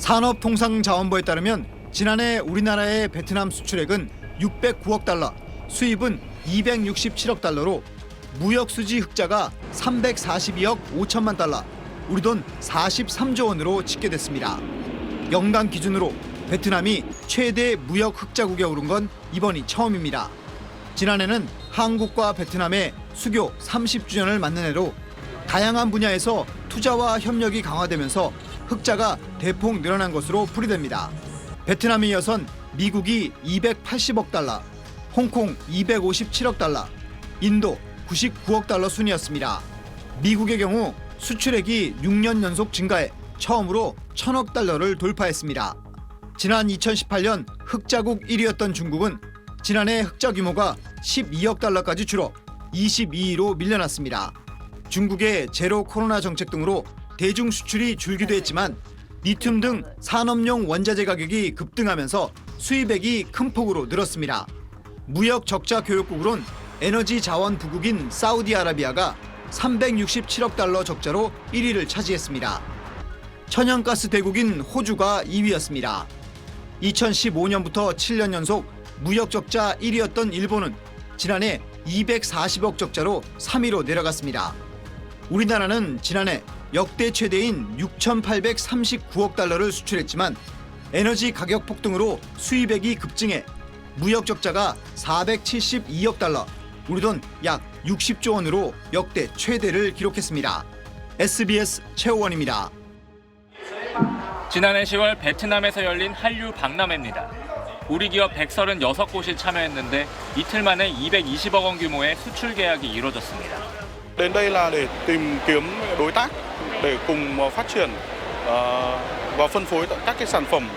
산업통상자원부에 따르면 지난해 우리나라의 베트남 수출액은 609억 달러, 수입은 267억 달러로 무역수지 흑자가 342억 5천만 달러, 우리 돈 43조 원으로 집계됐습니다. 연간 기준으로 베트남이 최대 무역 흑자국에 오른 건 이번이 처음입니다. 지난해는 한국과 베트남의 수교 30주년을 맞는 해로 다양한 분야에서 투자와 협력이 강화되면서 흑자가 대폭 늘어난 것으로 풀이됩니다. 베트남에 이어선 미국이 280억 달러, 홍콩 257억 달러, 인도 99억 달러 순이었습니다. 미국의 경우 수출액이 6년 연속 증가해 처음으로 1,000억 달러를 돌파했습니다. 지난 2018년 흑자국 1위였던 중국은 지난해 흑자 규모가 12억 달러까지 줄어 22위로 밀려났습니다. 중국의 제로 코로나 정책 등으로 대중 수출이 줄기도 했지만 리튬 등 산업용 원자재 가격이 급등하면서 수입액이 큰 폭으로 늘었습니다. 무역 적자 교역국으론 에너지 자원 부국인 사우디아라비아가 367억 달러 적자로 1위를 차지했습니다. 천연가스 대국인 호주가 2위였습니다. 2015년부터 7년 연속 무역 적자 1위였던 일본은 지난해 240억 적자로 3위로 내려갔습니다. 우리나라는 지난해 역대 최대인 6,839억 달러를 수출했지만 에너지 가격 폭등으로 수입액이 급증해 무역 적자가 472억 달러, 우리 돈 약 60조 원으로 역대 최대를 기록했습니다. SBS 최호원입니다. 지난해 10월 베트남에서 열린 한류 박람회입니다. 우리 기업 136곳이 참여했는데 이틀 만에 220억 원 규모의 수출 계약이 이루어졌습니다. Đến đây là để tìm kiếm đối tác để cùng phát triển và phân phối các cái sản phẩm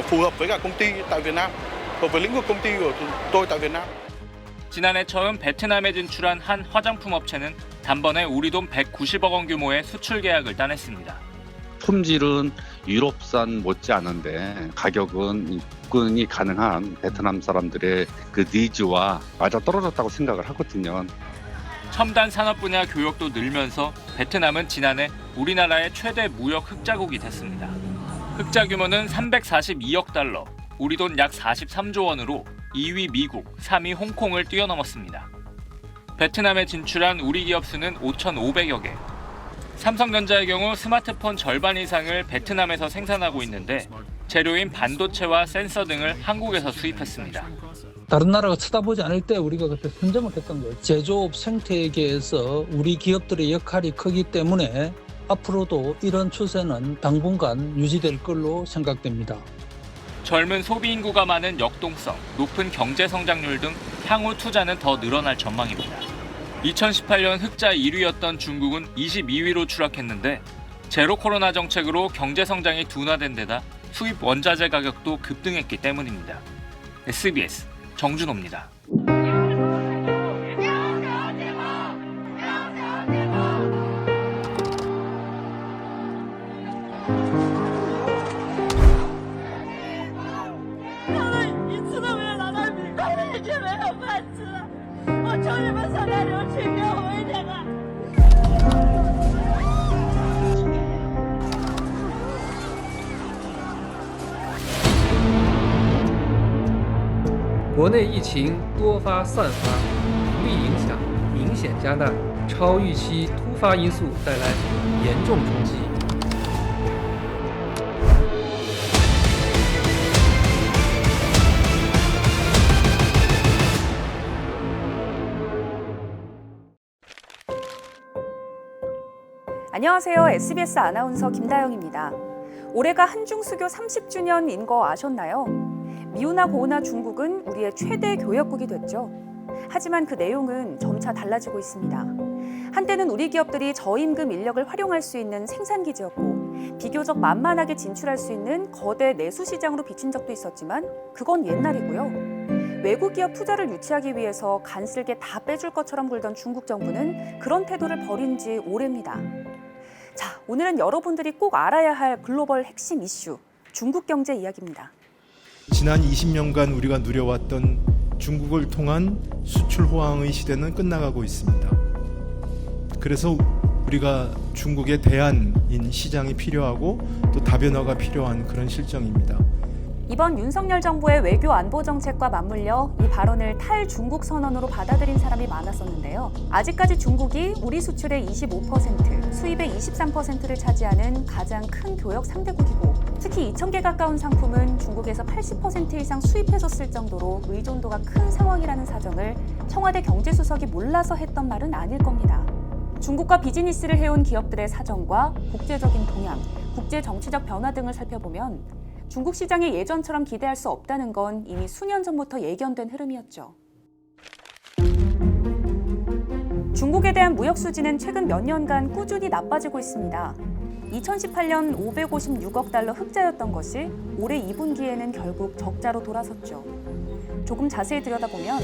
phù hợp với cả công ty tại Việt Nam, hợp với lĩnh vực công ty của tôi tại Việt Nam. 지난해 처음 베트남에 진출한 한 화장품 업체는 단번에 우리 돈 190억 원 규모의 수출 계약을 따냈습니다. 품질은 유럽산 못지않은데 가격은 접근이 가능한 베트남 사람들의 그 니즈와 맞아떨어졌다고 생각을 하거든요. 첨단 산업 분야 교역도 늘면서 베트남은 지난해 우리나라의 최대 무역 흑자국이 됐습니다. 흑자 규모는 342억 달러, 우리 돈 약 43조 원으로 2위 미국, 3위 홍콩을 뛰어넘었습니다. 베트남에 진출한 우리 기업 수는 5,500여 개. 삼성전자의 경우 스마트폰 절반 이상을 베트남에서 생산하고 있는데 재료인 반도체와 센서 등을 한국에서 수입했습니다. 다른 나라가 쳐다보지 않을 때 우리가 그때 선점을 했던 거예요. 제조업 생태계에서 우리 기업들의 역할이 크기 때문에 앞으로도 이런 추세는 당분간 유지될 걸로 생각됩니다. 젊은 소비 인구가 많은 역동성, 높은 경제 성장률 등 향후 투자는 더 늘어날 전망입니다. 2018년 흑자 1위였던 중국은 22위로 추락했는데 제로 코로나 정책으로 경제 성장이 둔화된 데다 수입 원자재 가격도 급등했기 때문입니다. SBS 정준호입니다.国内疫情多发散发，不利影响明显加大，超预期突发因素带来严重冲击。 안녕하세요. SBS 아나운서 김다영입니다. 올해가 한중수교 30주년인 거 아셨나요? 미우나 고우나 중국은 우리의 최대 교역국이 됐죠. 하지만 그 내용은 점차 달라지고 있습니다. 한때는 우리 기업들이 저임금 인력을 활용할 수 있는 생산기지였고 비교적 만만하게 진출할 수 있는 거대 내수시장으로 비친 적도 있었지만 그건 옛날이고요. 외국 기업 투자를 유치하기 위해서 간쓸게 다 빼줄 것처럼 굴던 중국 정부는 그런 태도를 버린 지 오래입니다. 자, 오늘은 여러분들이 꼭 알아야 할 글로벌 핵심 이슈, 중국 경제 이야기입니다. 지난 20년간 우리가 누려왔던 중국을 통한 수출 호황의 시대는 끝나가고 있습니다. 그래서 우리가 중국의 대안인 시장이 필요하고 또 다변화가 필요한 그런 실정입니다. 이번 윤석열 정부의 외교 안보 정책과 맞물려 이 발언을 탈중국 선언으로 받아들인 사람이 많았었는데요. 아직까지 중국이 우리 수출의 25%, 수입의 23%를 차지하는 가장 큰 교역 상대국이고, 특히 2,000개 가까운 상품은 중국에서 80% 이상 수입해서 쓸 정도로 의존도가 큰 상황이라는 사정을 청와대 경제수석이 몰라서 했던 말은 아닐 겁니다. 중국과 비즈니스를 해온 기업들의 사정과 국제적인 동향, 국제 정치적 변화 등을 살펴보면 중국 시장이 예전처럼 기대할 수 없다는 건 이미 수년 전부터 예견된 흐름이었죠. 중국에 대한 무역 수지는 최근 몇 년간 꾸준히 나빠지고 있습니다. 2018년 556억 달러 흑자였던 것이 올해 2분기에는 결국 적자로 돌아섰죠. 조금 자세히 들여다보면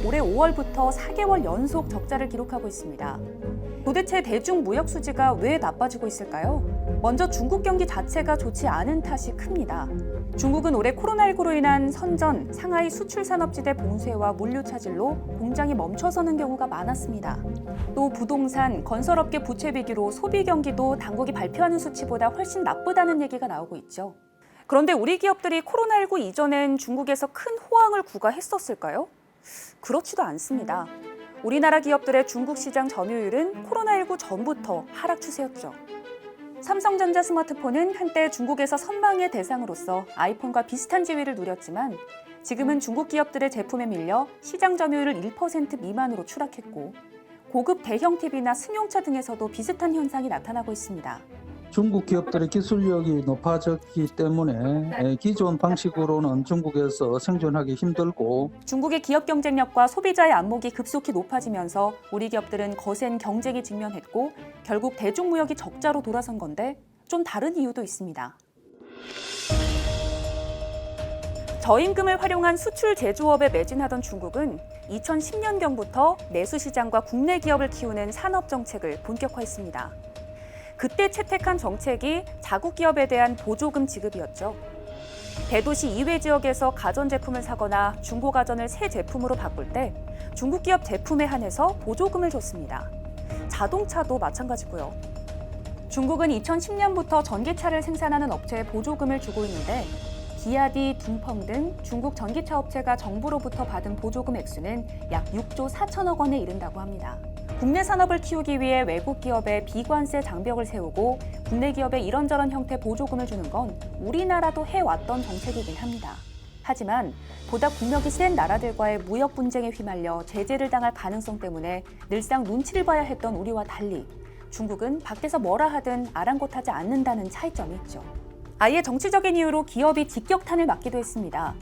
올해 5월부터 4개월 연속 적자를 기록하고 있습니다. 도대체 대중 무역 수지가 왜 나빠지고 있을까요? 먼저 중국 경기 자체가 좋지 않은 탓이 큽니다. 중국은 올해 코로나19로 인한 선전, 상하이 수출산업지대 봉쇄와 물류 차질로 공장이 멈춰서는 경우가 많았습니다. 또 부동산, 건설업계 부채 위기로 소비 경기도 당국이 발표하는 수치보다 훨씬 나쁘다는 얘기가 나오고 있죠. 그런데 우리 기업들이 코로나19 이전엔 중국에서 큰 호황을 구가했었을까요? 그렇지도 않습니다. 우리나라 기업들의 중국 시장 점유율은 코로나19 전부터 하락 추세였죠. 삼성전자 스마트폰은 한때 중국에서 선망의 대상으로서 아이폰과 비슷한 지위를 누렸지만 지금은 중국 기업들의 제품에 밀려 시장 점유율을 1% 미만으로 추락했고, 고급 대형 TV나 승용차 등에서도 비슷한 현상이 나타나고 있습니다. 중국 기업들의 기술력이 높아졌기 때문에 기존 방식으로는 중국에서 생존하기 힘들고, 중국의 기업 경쟁력과 소비자의 안목이 급속히 높아지면서 우리 기업들은 거센 경쟁에 직면했고 결국 대중무역이 적자로 돌아선 건데 좀 다른 이유도 있습니다. 저임금을 활용한 수출 제조업에 매진하던 중국은 2010년경부터 내수시장과 국내 기업을 키우는 산업정책을 본격화했습니다. 그때 채택한 정책이 자국 기업에 대한 보조금 지급이었죠. 대도시 이외 지역에서 가전제품을 사거나 중고가전을 새 제품으로 바꿀 때 중국 기업 제품에 한해서 보조금을 줬습니다. 자동차도 마찬가지고요. 중국은 2010년부터 전기차를 생산하는 업체에 보조금을 주고 있는데 기아디, 둥펑 등 중국 전기차 업체가 정부로부터 받은 보조금 액수는 약 6조 4천억 원에 이른다고 합니다. 국내 산업을 키우기 위해 외국 기업에 비관세 장벽을 세우고 국내 기업에 이런저런 형태 보조금을 주는 건 우리나라도 해왔던 정책이긴 합니다. 하지만 보다 국력이 센 나라들과의 무역 분쟁에 휘말려 제재를 당할 가능성 때문에 늘상 눈치를 봐야 했던 우리와 달리 중국은 밖에서 뭐라 하든 아랑곳하지 않는다는 차이점이 있죠. 아예 정치적인 이유로 기업이 직격탄을 맞기도 했습니다.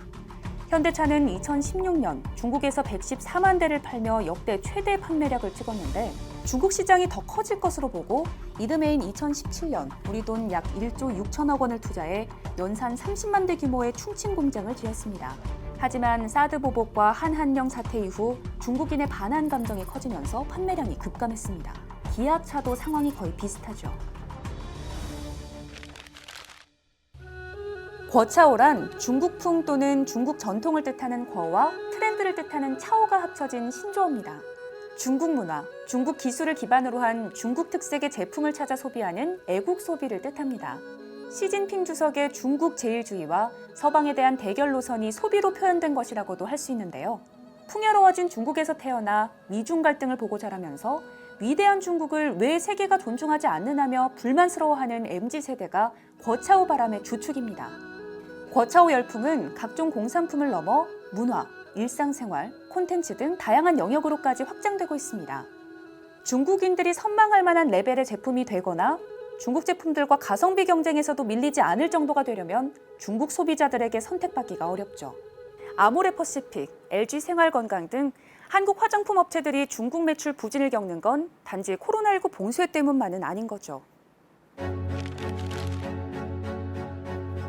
현대차는 2016년 중국에서 114만 대를 팔며 역대 최대 판매량을 찍었는데 중국 시장이 더 커질 것으로 보고 이듬해인 2017년 우리 돈 약 1조 6천억 원을 투자해 연산 30만 대 규모의 충칭 공장을 지었습니다. 하지만 사드 보복과 한한령 사태 이후 중국인의 반한 감정이 커지면서 판매량이 급감했습니다. 기아차도 상황이 거의 비슷하죠. 거차오란 중국풍 또는 중국 전통을 뜻하는 거와 트렌드를 뜻하는 차오가 합쳐진 신조어입니다. 중국 문화, 중국 기술을 기반으로 한 중국 특색의 제품을 찾아 소비하는 애국 소비를 뜻합니다. 시진핑 주석의 중국 제일주의와 서방에 대한 대결 노선이 소비로 표현된 것이라고도 할 수 있는데요. 풍요로워진 중국에서 태어나 미중 갈등을 보고 자라면서 위대한 중국을 왜 세계가 존중하지 않느냐며 불만스러워하는 MZ세대가 거차오 바람의 주축입니다. 거차오 열풍은 각종 공산품을 넘어 문화, 일상생활, 콘텐츠 등 다양한 영역으로까지 확장되고 있습니다. 중국인들이 선망할 만한 레벨의 제품이 되거나 중국 제품들과 가성비 경쟁에서도 밀리지 않을 정도가 되려면 중국 소비자들에게 선택받기가 어렵죠. 아모레퍼시픽, LG생활건강 등 한국 화장품 업체들이 중국 매출 부진을 겪는 건 단지 코로나19 봉쇄 때문만은 아닌 거죠.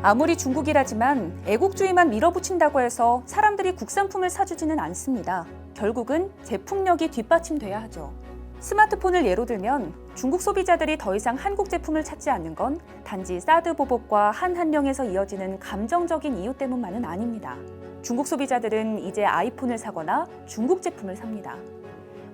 아무리 중국이라지만 애국주의만 밀어붙인다고 해서 사람들이 국산품을 사주지는 않습니다. 결국은 제품력이 뒷받침돼야 하죠. 스마트폰을 예로 들면 중국 소비자들이 더 이상 한국 제품을 찾지 않는 건 단지 사드 보복과 한한령에서 이어지는 감정적인 이유 때문만은 아닙니다. 중국 소비자들은 이제 아이폰을 사거나 중국 제품을 삽니다.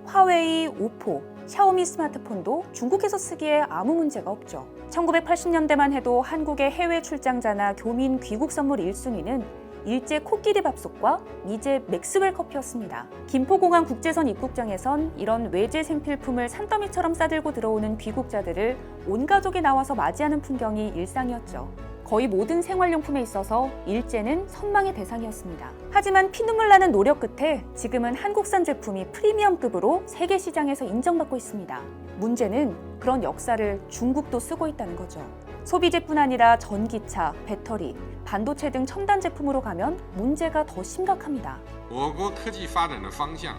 화웨이, 오포, 샤오미 스마트폰도 중국에서 쓰기에 아무 문제가 없죠. 1980년대만 해도 한국의 해외 출장자나 교민 귀국 선물 1순위는 일제 코끼리 밥솥과 미제 맥스웰 커피였습니다. 김포공항 국제선 입국장에선 이런 외제 생필품을 산더미처럼 싸들고 들어오는 귀국자들을 온 가족이 나와서 맞이하는 풍경이 일상이었죠. 거의 모든 생활용품에 있어서 일제는 선망의 대상이었습니다. 하지만 피눈물 나는 노력 끝에 지금은 한국산 제품이 프리미엄급으로 세계 시장에서 인정받고 있습니다. 문제는 그런 역사를 중국도 쓰고 있다는 거죠. 소비재뿐 아니라 전기차, 배터리, 반도체 등 첨단 제품으로 가면 문제가 더 심각합니다. 我国科技发展的方向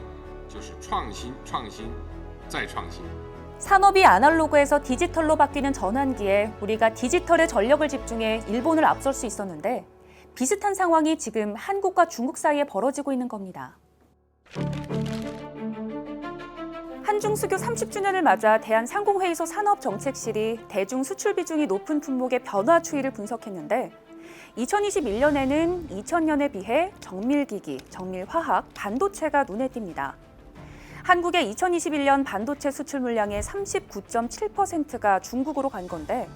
就是创新、创新再创新。 산업이 아날로그에서 디지털로 바뀌는 전환기에 우리가 디지털에 전력을 집중해 일본을 앞설 수 있었는데 비슷한 상황이 지금 한국과 중국 사이에 벌어지고 있는 겁니다. 한중수교 30주년을 맞아 대한상공회의소 산업정책실이 대중 수출 비중이 높은 품목의 변화 추이를 분석했는데 2021년에는 2000년에 비해 정밀기기, 정밀화학, 반도체가 눈에 띕니다. 한국의 2021년 반도체 수출 물량의 39.7%가 중국으로 간 건데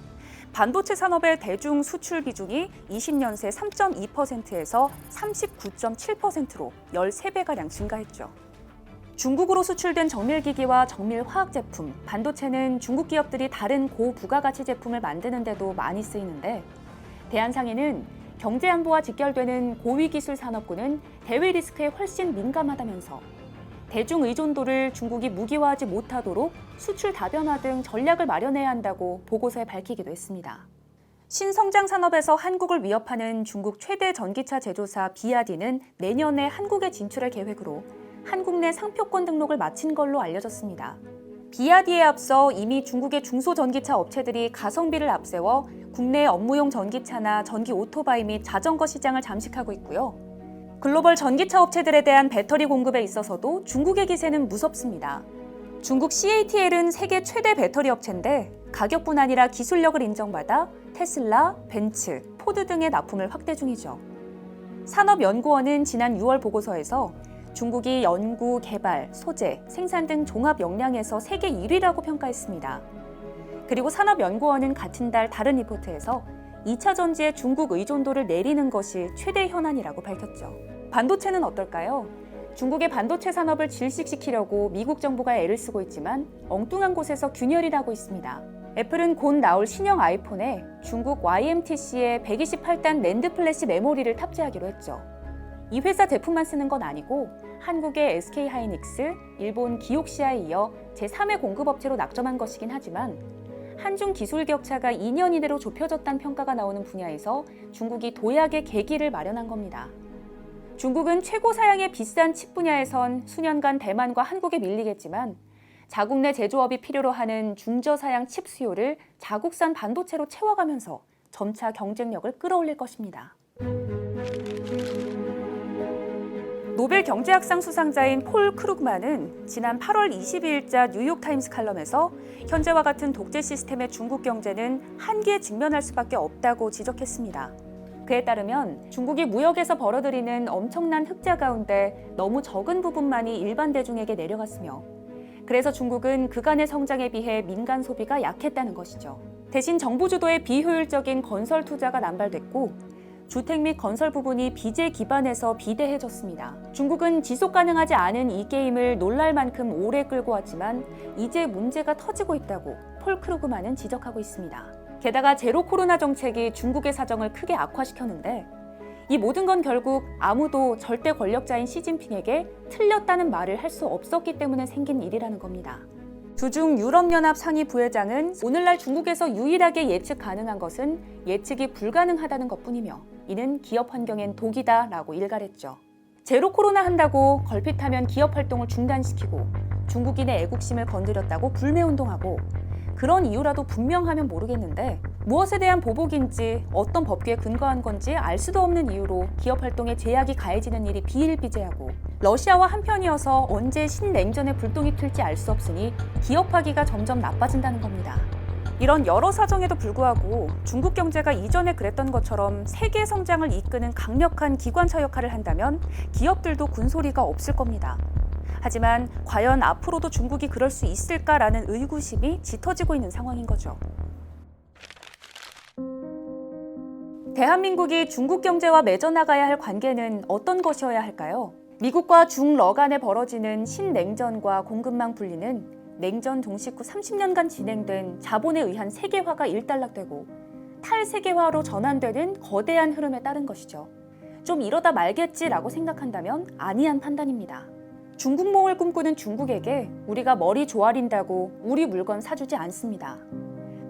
반도체 산업의 대중 수출 비중이 20년 새 3.2%에서 39.7%로 13배가량 증가했죠. 중국으로 수출된 정밀기기와 정밀화학 제품, 반도체는 중국 기업들이 다른 고부가가치 제품을 만드는데도 많이 쓰이는데 대한상인은 경제 안보와 직결되는 고위기술 산업군은 대외 리스크에 훨씬 민감하다면서 대중 의존도를 중국이 무기화하지 못하도록 수출 다변화 등 전략을 마련해야 한다고 보고서에 밝히기도 했습니다. 신성장 산업에서 한국을 위협하는 중국 최대 전기차 제조사 비아디는 내년에 한국에 진출할 계획으로 한국 내 상표권 등록을 마친 걸로 알려졌습니다. 비아디에 앞서 이미 중국의 중소전기차 업체들이 가성비를 앞세워 국내 업무용 전기차나 전기 오토바이 및 자전거 시장을 잠식하고 있고요. 글로벌 전기차 업체들에 대한 배터리 공급에 있어서도 중국의 기세는 무섭습니다. 중국 CATL은 세계 최대 배터리 업체인데 가격뿐 아니라 기술력을 인정받아 테슬라, 벤츠, 포드 등의 납품을 확대 중이죠. 산업연구원은 지난 6월 보고서에서 중국이 연구, 개발, 소재, 생산 등 종합 역량에서 세계 1위라고 평가했습니다. 그리고 산업연구원은 같은 달 다른 리포트에서 2차 전지의 중국 의존도를 내리는 것이 최대 현안이라고 밝혔죠. 반도체는 어떨까요? 중국의 반도체 산업을 질식시키려고 미국 정부가 애를 쓰고 있지만 엉뚱한 곳에서 균열이 나고 있습니다. 애플은 곧 나올 신형 아이폰에 중국 YMTC의 128단 낸드 플래시 메모리를 탑재하기로 했죠. 이 회사 제품만 쓰는 건 아니고 한국의 SK하이닉스, 일본 기옥시아에 이어 제3의 공급업체로 낙점한 것이긴 하지만 한중 기술 격차가 2년 이내로 좁혀졌다는 평가가 나오는 분야에서 중국이 도약의 계기를 마련한 겁니다. 중국은 최고 사양의 비싼 칩 분야에선 수년간 대만과 한국에 밀리겠지만 자국 내 제조업이 필요로 하는 중저사양 칩 수요를 자국산 반도체로 채워가면서 점차 경쟁력을 끌어올릴 것입니다. 노벨 경제학상 수상자인 폴 크루그만은 지난 8월 22일자 뉴욕타임스 칼럼에서 현재와 같은 독재 시스템의 중국 경제는 한계에 직면할 수밖에 없다고 지적했습니다. 그에 따르면 중국이 무역에서 벌어들이는 엄청난 흑자 가운데 너무 적은 부분만이 일반 대중에게 내려갔으며 그래서 중국은 그간의 성장에 비해 민간 소비가 약했다는 것이죠. 대신 정부 주도의 비효율적인 건설 투자가 남발됐고 주택 및 건설 부분이 빚에 기반해서 비대해졌습니다. 중국은 지속 가능하지 않은 이 게임을 놀랄 만큼 오래 끌고 왔지만 이제 문제가 터지고 있다고 폴 크루그만은 지적하고 있습니다. 게다가 제로 코로나 정책이 중국의 사정을 크게 악화시켰는데 이 모든 건 결국 아무도 절대 권력자인 시진핑에게 틀렸다는 말을 할 수 없었기 때문에 생긴 일이라는 겁니다. 주중 유럽연합 상위 부회장은 오늘날 중국에서 유일하게 예측 가능한 것은 예측이 불가능하다는 것뿐이며 이는 기업 환경엔 독이다라고 일갈했죠. 제로 코로나 한다고 걸핏하면 기업 활동을 중단시키고 중국인의 애국심을 건드렸다고 불매운동하고 그런 이유라도 분명하면 모르겠는데 무엇에 대한 보복인지 어떤 법규에 근거한 건지 알 수도 없는 이유로 기업 활동에 제약이 가해지는 일이 비일비재하고 러시아와 한편이어서 언제 신냉전의 불똥이 튈지 알 수 없으니 기업하기가 점점 나빠진다는 겁니다. 이런 여러 사정에도 불구하고 중국 경제가 이전에 그랬던 것처럼 세계 성장을 이끄는 강력한 기관차 역할을 한다면 기업들도 군소리가 없을 겁니다. 하지만 과연 앞으로도 중국이 그럴 수 있을까라는 의구심이 짙어지고 있는 상황인 거죠. 대한민국이 중국 경제와 맺어나가야 할 관계는 어떤 것이어야 할까요? 미국과 중러 간에 벌어지는 신냉전과 공급망 분리는 냉전 종식 후 30년간 진행된 자본에 의한 세계화가 일단락되고 탈세계화로 전환되는 거대한 흐름에 따른 것이죠. 좀 이러다 말겠지라고 생각한다면 아니한 판단입니다. 중국몽을 꿈꾸는 중국에게 우리가 머리 조아린다고 우리 물건 사주지 않습니다.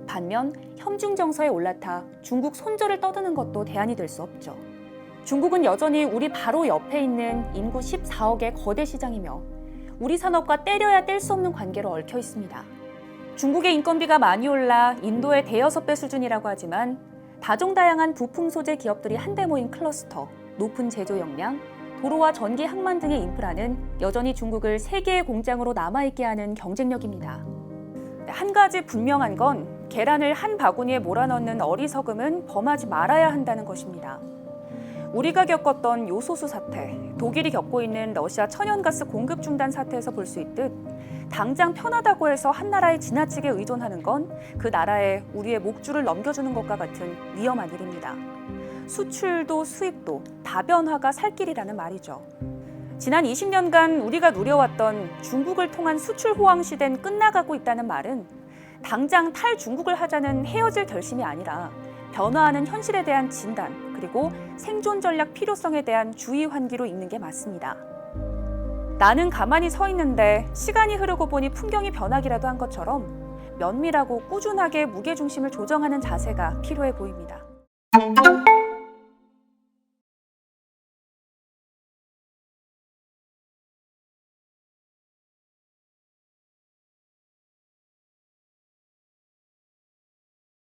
반면 현중정서에 올라타 중국 손절을 떠드는 것도 대안이 될 수 없죠. 중국은 여전히 우리 바로 옆에 있는 인구 14억의 거대 시장이며 우리 산업과 때려야 뗄 수 없는 관계로 얽혀 있습니다. 중국의 인건비가 많이 올라 인도의 대여섯 배 수준이라고 하지만 다종다양한 부품 소재 기업들이 한데 모인 클러스터, 높은 제조 역량, 도로와 전기 항만 등의 인프라는 여전히 중국을 세계의 공장으로 남아있게 하는 경쟁력입니다. 한 가지 분명한 건 계란을 한 바구니에 몰아넣는 어리석음은 범하지 말아야 한다는 것입니다. 우리가 겪었던 요소수 사태, 독일이 겪고 있는 러시아 천연가스 공급 중단 사태에서 볼 수 있듯 당장 편하다고 해서 한 나라에 지나치게 의존하는 건 그 나라에 우리의 목줄을 넘겨주는 것과 같은 위험한 일입니다. 수출도 수입도 다변화가 살 길이라는 말이죠. 지난 20년간 우리가 누려왔던 중국을 통한 수출 호황 시대는 끝나가고 있다는 말은 당장 탈중국을 하자는 헤어질 결심이 아니라 변화하는 현실에 대한 진단, 그리고 생존 전략 필요성에 대한 주의 환기로 읽는 게 맞습니다. 나는 가만히 서 있는데 시간이 흐르고 보니 풍경이 변하기라도 한 것처럼 면밀하고 꾸준하게 무게중심을 조정하는 자세가 필요해 보입니다.